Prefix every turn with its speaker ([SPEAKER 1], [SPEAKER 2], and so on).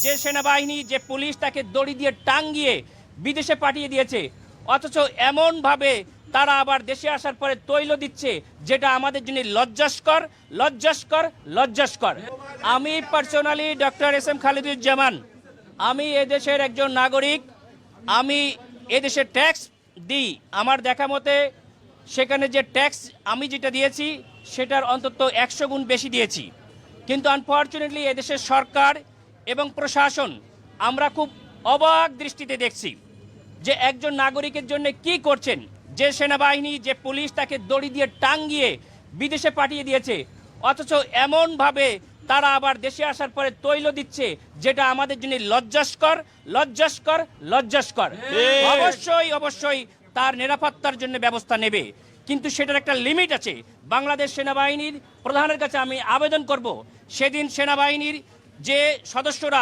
[SPEAKER 1] যে সেনাবাহিনী যে পুলিশ তাকে দড়ি দিয়ে টাঙ্গিয়ে বিদেশে পাঠিয়ে দিয়েছে, অথচ এমনভাবে তারা আবার দেশে আসার পরে তৈল দিচ্ছে, যেটা আমাদের জন্য লজ্জাস্কর, লজ্জাস্কর, লজ্জাস্কর। আমি personally doctor S M Khaliduzzaman, আমি এদেশের একজন নাগরিক। আমি এদেশের ট্যাক্স দিই। আমার দেখা মতে সেখানে যে ট্যাক্স আমি যেটা দিয়েছি সেটার অন্তত 100 গুণ বেশি দিয়েছি। কিন্তু আনফর্চুনেটলি এদেশের সরকার এবং প্রশাসন আমরা খুব অবাক দৃষ্টিতে দেখছি যে একজন নাগরিকের জন্য কি করছেন। যে সেনাবাহিনী যে পুলিশ তাকে দড়ি দিয়ে টাঙ্গিয়ে বিদেশে পাঠিয়ে দিয়েছে, অথচ এমনভাবে তারা আবার দেশে আসার পরে তৈল দিচ্ছে, যেটা আমাদের জন্য লজ্জাস্কর, লজ্জাস্কর, লজ্জাস্কর। অবশ্যই অবশ্যই তার নিরাপত্তার জন্য ব্যবস্থা নেবে, কিন্তু সেটার একটা লিমিট আছে। বাংলাদেশ সেনাবাহিনীর প্রধানের কাছে আমি আবেদন করব, সেদিন সেনাবাহিনীর যে সদস্যরা